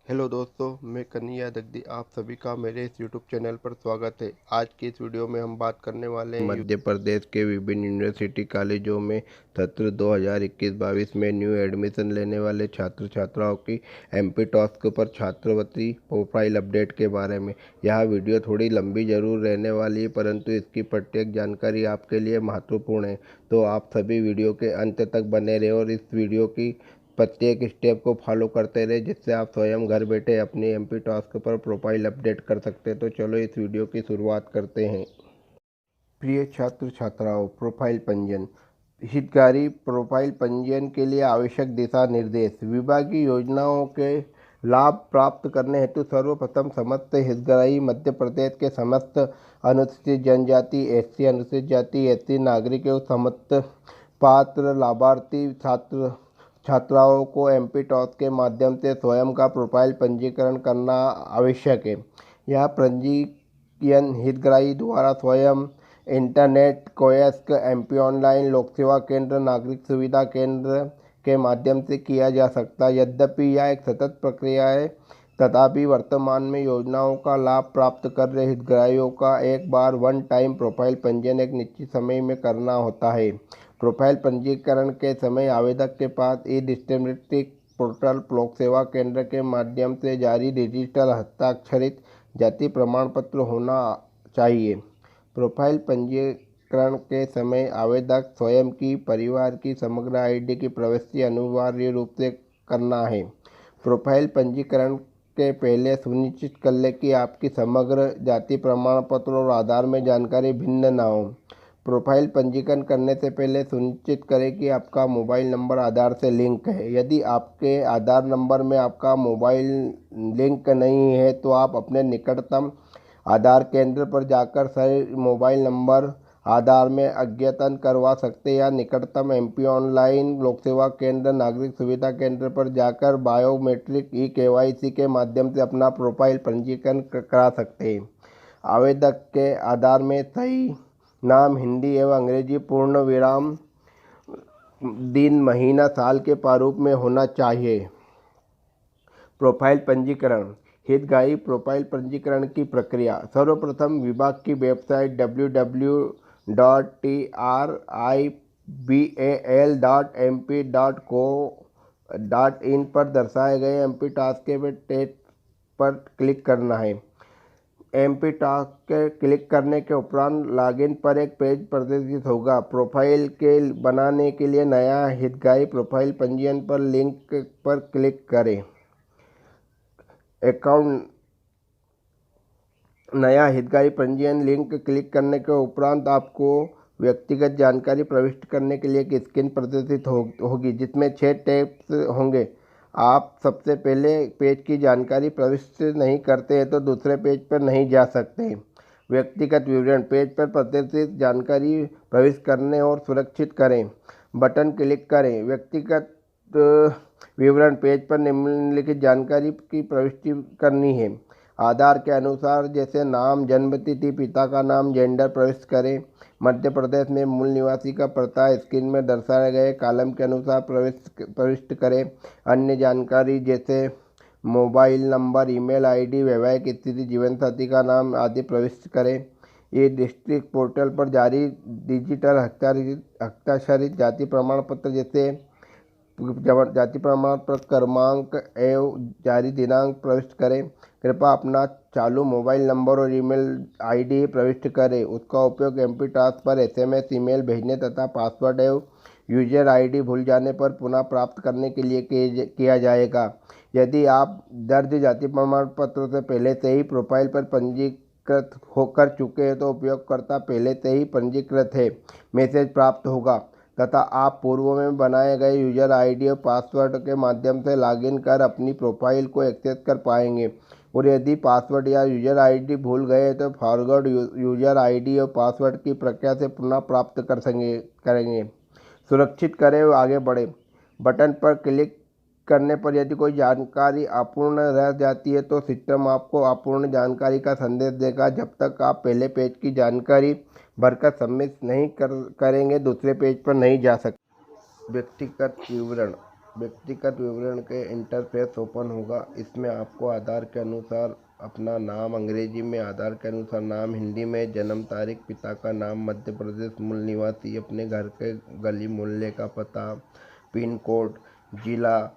Hello दोस्तों, मैं कन्हैया दग्दी आप सभी का मेरे इस यूट्यूब चैनल पर स्वागत है। आज की इस वीडियो में हम बात करने वाले हैं मध्य प्रदेश के विभिन्न यूनिवर्सिटी कॉलेजों में सत्र 2021-22 में न्यू एडमिशन लेने वाले छात्र छात्राओं की एमपी टॉस्क पर छात्रवृत्ति प्रोफाइल अपडेट के बारे में। यह वीडियो थोड़ी लंबी जरूर रहने वाली है, परंतु इसकी प्रत्येक जानकारी आपके लिए महत्वपूर्ण है, तो आप सभी वीडियो के अंत तक बने रहे और इस वीडियो की प्रत्येक स्टेप को फॉलो करते रहे, जिससे आप स्वयं घर बैठे अपनी एमपी टास्क पर प्रोफाइल अपडेट कर सकते हैं। तो चलो इस वीडियो की शुरुआत करते हैं। प्रिय छात्र छात्राओं, प्रोफाइल पंजीयन हितग्राही प्रोफाइल पंजीयन के लिए आवश्यक दिशा निर्देश। विभागीय योजनाओं के लाभ प्राप्त करने हेतु सर्वप्रथम समस्त हितग्राही मध्य प्रदेश के समस्त अनुसूचित जनजाति, एससी, अनुसूचित जाति, एससी नागरिक एवं समस्त पात्र लाभार्थी छात्र छात्राओं को एमपी टॉस के माध्यम से स्वयं का प्रोफाइल पंजीकरण करना आवश्यक है। यह पंजीयन हितग्राही द्वारा स्वयं इंटरनेट, कियोस्क, एमपी ऑनलाइन, लोक सेवा केंद्र, नागरिक सुविधा केंद्र के माध्यम से किया जा सकता है। यद्यपि यह एक सतत प्रक्रिया है, तथापि वर्तमान में योजनाओं का लाभ प्राप्त कर रहे हितग्राहियों का एक बार वन टाइम प्रोफाइल पंजीयन एक निश्चित समय में करना होता है। प्रोफाइल पंजीकरण के समय आवेदक के पास ई डिस्ट्रिक्ट पोर्टल, लोक सेवा केंद्र के माध्यम से जारी डिजिटल हस्ताक्षरित जाति प्रमाण पत्र होना चाहिए। प्रोफाइल पंजीकरण के समय आवेदक स्वयं की, परिवार की समग्र आईडी की प्रविष्टि अनिवार्य रूप से करना है। प्रोफाइल पंजीकरण के पहले सुनिश्चित कर लें कि आपकी समग्र जाति प्रमाण पत्र और आधार में जानकारी भिन्न न हो। प्रोफाइल पंजीकरण करने से पहले सुनिश्चित करें कि आपका मोबाइल नंबर आधार से लिंक है। यदि आपके आधार नंबर में आपका मोबाइल लिंक नहीं है, तो आप अपने निकटतम आधार केंद्र पर जाकर सही मोबाइल नंबर आधार में अद्यतन करवा सकते हैं, या निकटतम एमपी ऑनलाइन, लोक सेवा केंद्र, नागरिक सुविधा केंद्र पर जाकर बायोमेट्रिक ई केवाईसी के माध्यम से अपना प्रोफाइल पंजीकरण करा सकते हैं। आवेदक के आधार में सही नाम हिंदी एवं अंग्रेजी पूर्ण विराम, दिन, महीना, साल के प्रारूप में होना चाहिए। प्रोफाइल पंजीकरण हितग्राही प्रोफाइल पंजीकरण की प्रक्रिया। सर्वप्रथम विभाग की वेबसाइट www.tribal.mp.co.in पर दर्शाए गए एमपी टास्क के टेस्ट पर क्लिक करना है। एमपी टास्क के क्लिक करने के उपरांत लॉगिन पर एक पेज प्रदर्शित होगा। प्रोफाइल के बनाने के लिए नया हितग्राही प्रोफाइल पंजीयन पर लिंक पर क्लिक करें। अकाउंट नया हितग्राही पंजीयन लिंक क्लिक करने के उपरांत आपको व्यक्तिगत जानकारी प्रविष्ट करने के लिए एक स्क्रीन प्रदर्शित होगी, जिसमें 6 टैब्स होंगे। आप सबसे पहले पेज की जानकारी प्रविष्ट नहीं करते हैं तो दूसरे पेज पर नहीं जा सकते। व्यक्तिगत विवरण पेज पर प्रदर्शित जानकारी प्रविष्ट करने और सुरक्षित करें बटन क्लिक करें। व्यक्तिगत विवरण पेज पर निम्नलिखित जानकारी की प्रविष्टि करनी है। आधार के अनुसार जैसे नाम, जन्मतिथि, पिता का नाम, जेंडर प्रविष्ट करें। मध्य प्रदेश में मूल निवासी का पता स्क्रीन में दर्शाए गए कॉलम के अनुसार प्रविष्ट करें। अन्य जानकारी जैसे मोबाइल नंबर, ईमेल आईडी, वैवाहिक स्थिति, जीवनसाथी का नाम आदि प्रविष्ट करें। ये डिस्ट्रिक्ट पोर्टल पर जारी डिजिटल हस्ताक्षरित जाति प्रमाण पत्र जैसे जाति प्रमाण पत्र क्रमांक एवं जारी दिनांक प्रविष्ट करें। कृपया अपना चालू मोबाइल नंबर और ईमेल आईडी प्रविष्ट करें। उसका उपयोग एमपी टास्क पर एसएमएस, ईमेल भेजने तथा पासवर्ड एवं यूजर आईडी भूल जाने पर पुनः प्राप्त करने के लिए किया जाएगा। यदि आप दर्ज जाति प्रमाण पत्र से पहले से ही प्रोफाइल पर पंजीकृत होकर चुके हैं, तो उपयोगकर्ता पहले से ही पंजीकृत है मैसेज प्राप्त होगा, तथा आप पूर्व में बनाए गए यूजर आईडी और पासवर्ड के माध्यम से लॉगिन कर अपनी प्रोफाइल को एक्सेस कर पाएंगे। और यदि पासवर्ड या यूजर आईडी भूल गए तो फॉरवर्ड यूजर आईडी और पासवर्ड की प्रक्रिया से पुनः प्राप्त करेंगे। सुरक्षित करें और आगे बढ़े बटन पर क्लिक करने पर यदि कोई जानकारी अपूर्ण रह जाती है तो सिस्टम आपको अपूर्ण जानकारी का संदेश देगा। जब तक आप पहले पेज की जानकारी भरकर सबमिट नहीं करेंगे, दूसरे पेज पर नहीं जा सकते। व्यक्तिगत विवरण व्यक्तिगत विवरण के इंटरफेस ओपन होगा। इसमें आपको आधार के अनुसार अपना नाम, अंग्रेजी में आधार के अनुसार नाम, हिंदी में जन्म तारीख, पिता का नाम, मध्य प्रदेश, मूल निवासी, अपने घर के गली मोहल्ले का पता, पिन कोड, जिला,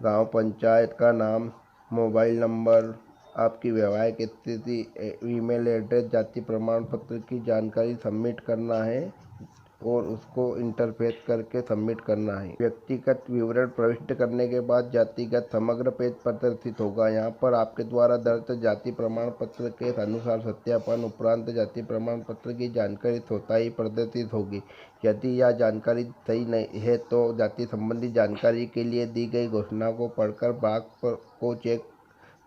गांव पंचायत का नाम, मोबाइल नंबर, आपकी वैवाहिक स्थिति, ईमेल एड्रेस, जाति प्रमाण पत्र की जानकारी सबमिट करना है और उसको इंटरफेस करके सबमिट करना है। व्यक्तिगत विवरण प्रविष्ट करने के बाद जातिगत समग्र पेज प्रदर्शित होगा। यहाँ पर आपके द्वारा दर्ज जाति प्रमाण पत्र के अनुसार सत्यापन उपरांत जाति प्रमाण पत्र की जानकारी स्वतः ही प्रदर्शित होगी। यदि यह जानकारी सही नहीं है तो जाति संबंधी जानकारी के लिए दी गई घोषणा को पढ़कर बॉक्स को चेक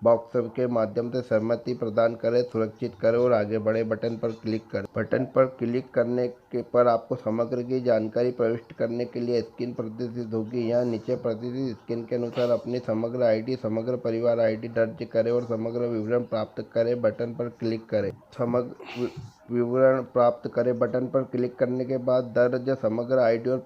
बॉक्स के माध्यम से सहमति प्रदान करें, सुरक्षित करें और आगे बढ़े बटन पर क्लिक करें। बटन पर क्लिक करने के पर आपको समग्र की जानकारी प्रविष्ट करने के लिए स्क्रीन प्रदर्शित होगी। यहाँ नीचे प्रदर्शित स्क्रीन के अनुसार अपनी समग्र आईडी, समग्र परिवार आईडी दर्ज करें और समग्र विवरण प्राप्त करें। बटन पर क्लिक करें। समग्र विवरण प्राप्त करें बटन पर क्लिक करने के बाद दर्ज समग्र आईडी और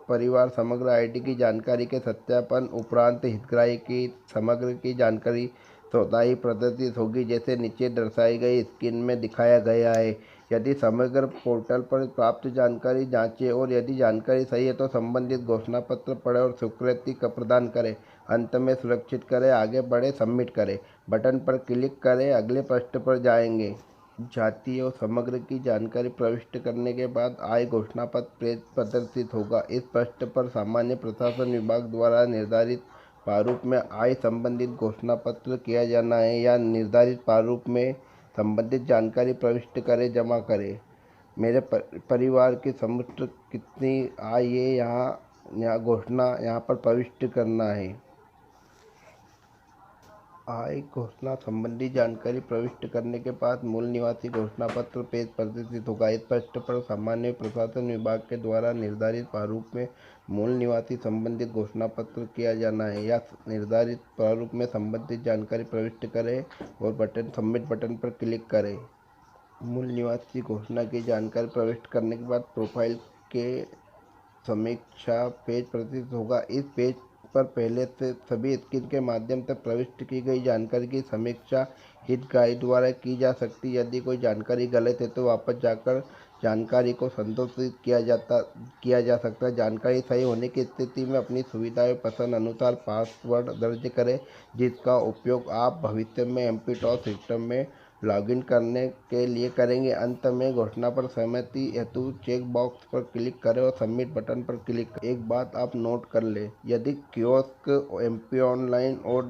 परिवार समग्र आईडी की जानकारी के सत्यापन उपरांत हितग्राही की समग्र की जानकारी स्वतः ही प्रदर्शित होगी, जैसे नीचे दर्शाई गई स्क्रीन में दिखाया गया है। यदि समग्र पोर्टल पर प्राप्त जानकारी जांचें और यदि जानकारी सही है तो संबंधित घोषणा पत्र पढ़ें और स्वीकृति प्रदान करें। अंत में सुरक्षित करें, आगे बढ़े, सबमिट करें। बटन पर क्लिक करें, अगले पृष्ठ पर जाएंगे। जाति और समग्र की जानकारी प्रविष्ट करने के बाद आय घोषणा पत्र पेज प्रदर्शित होगा। इस पृष्ठ पर सामान्य प्रशासन विभाग द्वारा निर्धारित प्रारूप में आय संबंधित घोषणा पत्र किया जाना है या निर्धारित प्रारूप में संबंधित जानकारी प्रविष्ट करें, जमा करें। मेरे परिवार की समुच्चय कितनी आय है यहाँ घोषणा यहाँ पर प्रविष्ट करना है। आय घोषणा संबंधी जानकारी प्रविष्ट करने के बाद मूल निवासी घोषणा पत्र पेज प्रदर्शित होगा। इस पृष्ठ पर सामान्य प्रशासन विभाग के द्वारा निर्धारित प्रारूप में मूल निवासी संबंधित घोषणा पत्र किया जाना है या निर्धारित प्रारूप में संबंधित जानकारी प्रविष्ट करें और बटन सबमिट बटन पर क्लिक करें। मूल निवासी घोषणा की जानकारी प्रविष्ट करने के बाद प्रोफाइल के समीक्षा पेज प्रदर्शित होगा। इस पेज पर पहले से सभी स्क्रीन के माध्यम से प्रविष्ट की गई जानकारी की समीक्षा हितग्राही द्वारा की जा सकती है। यदि कोई जानकारी गलत है तो वापस जाकर जानकारी को संशोधित किया जा सकता है। जानकारी सही होने की स्थिति में अपनी सुविधा और पसंद अनुसार पासवर्ड दर्ज करें, जिसका उपयोग आप भविष्य में MP-TOS सिस्टम में लॉगिन करने के लिए करेंगे। अंत में घोषणा पर सहमति हेतु चेक बॉक्स पर क्लिक करें और सबमिट बटन पर क्लिक करें। एक बात आप नोट कर लें, यदि कियोस्क, MP ऑनलाइन और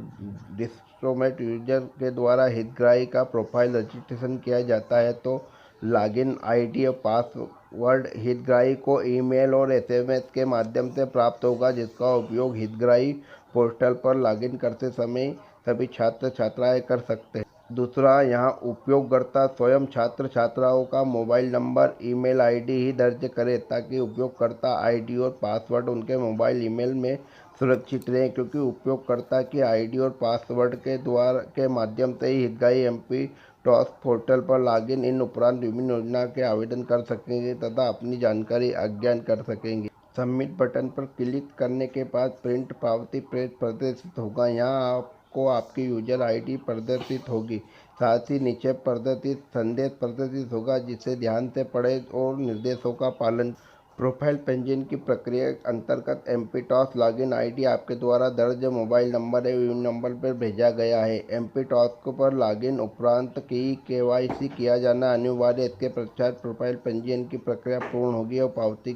डिस्ट्रोमेट यूजर के द्वारा हितग्राही का प्रोफाइल रजिस्ट्रेशन किया जाता है तो लॉगिन ID और पासवर्ड हितग्राही को ईमेल और SMS के माध्यम से प्राप्त होगा, जिसका उपयोग हितग्राही पोर्टल पर लॉगिन करते समय सभी छात्र छात्राएं कर सकते हैं। दूसरा, यहाँ उपयोगकर्ता स्वयं छात्र छात्राओं का मोबाइल नंबर, ईमेल ID ही दर्ज करें ताकि उपयोगकर्ता ID और पासवर्ड उनके मोबाइल ईमेल में सुरक्षित रहें, क्योंकि उपयोगकर्ता की ID और पासवर्ड के माध्यम से ही हितग्राही MP-TOS पोर्टल पर लॉगिन इन उपरांत विभिन्न योजना के आवेदन कर सकेंगे तथा अपनी जानकारी अज्ञात कर सकेंगे। सबमिट बटन पर क्लिक करने के बाद प्रिंट पावती पेज प्रदर्शित होगा। यहाँ आपको आपकी यूजर ID प्रदर्शित होगी, साथ ही नीचे प्रदर्शित संदेश प्रदर्शित होगा, जिसे ध्यान से पढ़ें और निर्देशों का पालन। प्रोफाइल पंजीयन की प्रक्रिया अंतर्गत MP-TOS लॉगिन ID आपके द्वारा दर्ज मोबाइल नंबर या नंबर पर भेजा गया है। MP-TOS पर लॉगिन उपरांत की KYC किया जाना अनिवार्य। इसके पश्चात प्रोफाइल पंजीयन की प्रक्रिया पूर्ण होगी और पावती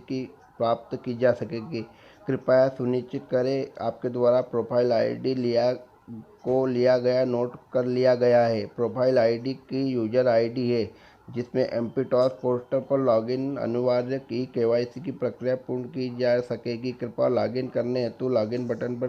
प्राप्त की जा सकेगी। कृपया सुनिश्चित करें आपके द्वारा प्रोफाइल ID लिया गया नोट कर लिया गया है। प्रोफाइल ID की यूजर ID है जिसमें MP-TOS पोर्टल पर लॉगिन अनिवार्य की KYC की प्रक्रिया पूर्ण की जा सकेगी। कृपया लॉगिन करने हेतु लॉगिन बटन पर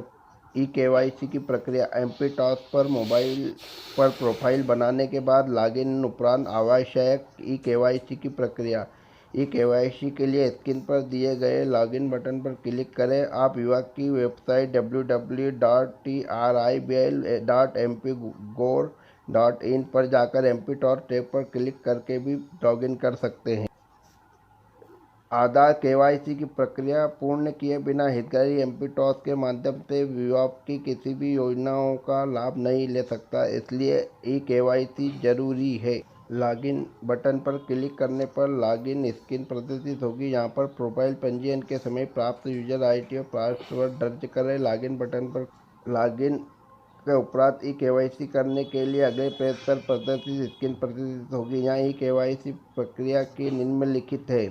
KYC की प्रक्रिया। MP-TOS पर मोबाइल पर प्रोफाइल बनाने के बाद लॉगिन उपरांत आवश्यक KYC की प्रक्रिया। KYC के लिए स्क्रीन पर दिए गए लॉगिन बटन पर क्लिक करें। आप विभाग की वेबसाइट www.tribl.mp.gov.in पर जाकर MP-TOS टैब पर क्लिक करके भी लॉगिन कर सकते हैं। आधार केवाईसी की प्रक्रिया पूर्ण किए बिना हितग्राही एमपी टॉस के माध्यम से विभाग की किसी भी योजनाओं का लाभ नहीं ले सकता, इसलिए ई केवाईसी जरूरी है। लॉगिन बटन पर क्लिक करने पर लॉगिन स्क्रीन प्रदर्शित होगी। यहाँ पर प्रोफाइल पंजीयन के समय प्राप्त यूजर आईडी और पासवर्ड दर्ज करें। लॉगिन बटन पर लॉगिन के उपरांत ई केवाईसी करने के लिए अगले पेज पर प्रदर्शित स्क्रीन प्रदर्शित होगी। यहाँ ई केवाईसी प्रक्रिया की निम्नलिखित है।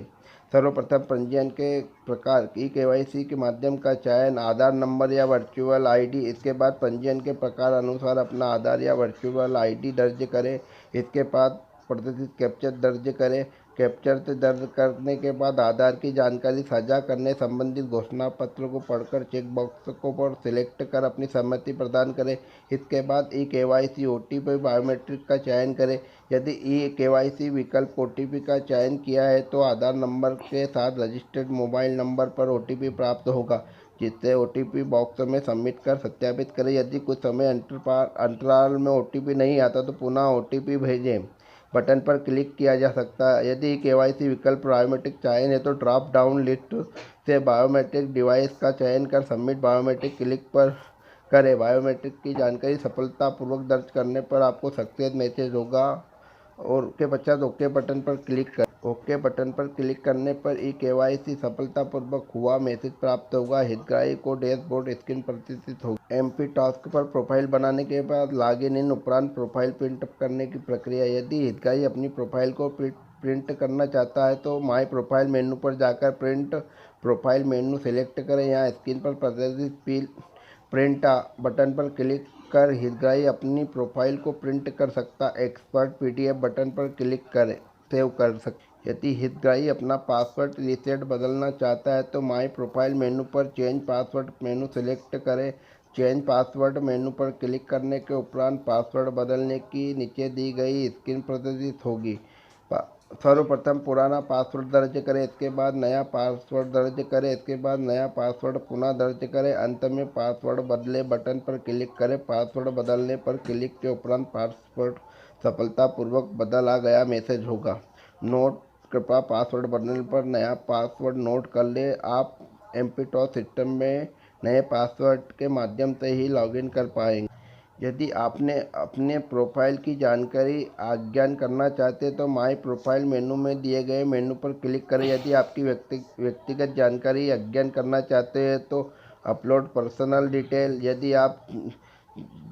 सर्वप्रथम पंजीयन के प्रकार ई केवाईसी के माध्यम का चयन, आधार नंबर या वर्चुअल आईडी। इसके बाद पंजीयन के प्रकार अनुसार अपना आधार या वर्चुअल आईडी दर्ज करें। इसके बाद प्रदर्शित कैप्चर दर्ज करें। कैप्चर दर्ज करने के बाद आधार की जानकारी साझा करने संबंधित घोषणा पत्र को पढ़कर चेक बॉक्स को पर सिलेक्ट कर अपनी सहमति प्रदान करें। इसके बाद ई केवाईसी ओटीपी बायोमेट्रिक का चयन करें। यदि ई केवाईसी विकल्प ओटीपी का चयन किया है तो आधार नंबर के साथ रजिस्टर्ड मोबाइल नंबर पर ओटीपी प्राप्त होगा, जिससे ओटीपी बॉक्स में सबमिट कर सत्यापित करें। यदि कुछ समय अंतराल में ओटीपी नहीं आता तो पुनः ओटीपी भेजें बटन पर क्लिक किया जा सकता है। यदि केवाईसी विकल्प बायोमेट्रिक चयन है तो ड्रॉप डाउन लिस्ट से बायोमेट्रिक डिवाइस का चयन कर सबमिट बायोमेट्रिक क्लिक पर करें। बायोमेट्रिक की जानकारी सफलतापूर्वक दर्ज करने पर आपको सक्सेस मैसेज होगा और उसके पश्चात ओके बटन पर क्लिक करें। ओके बटन पर क्लिक करने पर ई केवाईसी सफलतापूर्वक हुआ मैसेज प्राप्त होगा। हितग्राही को डैशबोर्ड स्क्रीन प्रदर्शित होगी। एमपी टास्क पर प्रोफाइल बनाने के बाद लॉगिन इन उपरांत प्रोफाइल प्रिंट करने की प्रक्रिया। यदि हितग्राही अपनी प्रोफाइल को प्रिंट करना चाहता है तो माई प्रोफाइल मेनू पर जाकर प्रिंट प्रोफाइल मेनू सेलेक्ट करें। यहाँ स्क्रीन पर प्रदर्शित प्रिंट बटन पर क्लिक कर हितग्राही अपनी प्रोफाइल को प्रिंट कर सकता। एक्सपर्ट पीडीएफ बटन पर क्लिक करें सेव कर सकते। यदि हितग्राही अपना पासवर्ड रीसेट बदलना चाहता है तो माई प्रोफाइल मेनू पर चेंज पासवर्ड मेनू सेलेक्ट करें। चेंज पासवर्ड मेनू पर क्लिक करने के उपरांत पासवर्ड बदलने की नीचे दी गई स्क्रीन प्रदर्शित होगी। सर्वप्रथम पुराना पासवर्ड दर्ज करें, इसके बाद नया पासवर्ड दर्ज करें, इसके बाद नया पासवर्ड पुनः दर्ज करें। अंत में पासवर्ड बदले बटन पर क्लिक करें। पासवर्ड बदलने पर क्लिक के उपरांत पासवर्ड सफलतापूर्वक बदला गया मैसेज होगा। नोट, कृपया पासवर्ड बदलने पर नया पासवर्ड नोट कर लें। आप एमपी टॉस सिस्टम में नए पासवर्ड के माध्यम से ही लॉगिन कर पाएंगे। यदि आपने अपने प्रोफाइल की जानकारी अज्ञात करना चाहते हैं तो माई प्रोफाइल मेनू में दिए गए मेनू पर क्लिक करें। यदि आपकी व्यक्तिगत जानकारी अज्ञात करना चाहते हैं तो अपलोड पर्सनल डिटेल। यदि आप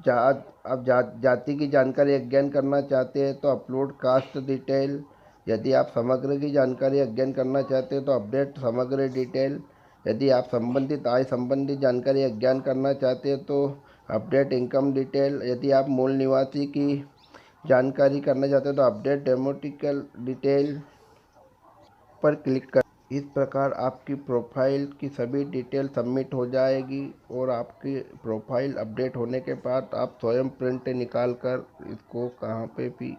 जाति की जानकारी अज्ञात करना चाहते हैं तो अपलोड कास्ट डिटेल। यदि आप समग्र की जानकारी अज्ञात करना चाहते हैं तो अपडेट समग्र डिटेल। यदि आप संबंधित आय संबंधी जानकारी अज्ञात करना चाहते हैं तो अपडेट इनकम डिटेल। यदि आप मूल निवासी की जानकारी करना चाहते हैं तो अपडेट डेमोग्राफिकल डिटेल पर क्लिक कर। इस प्रकार आपकी प्रोफाइल की सभी डिटेल सबमिट हो जाएगी और आपकी प्रोफाइल अपडेट होने के बाद आप स्वयं प्रिंट निकाल कर इसको कहाँ पे भी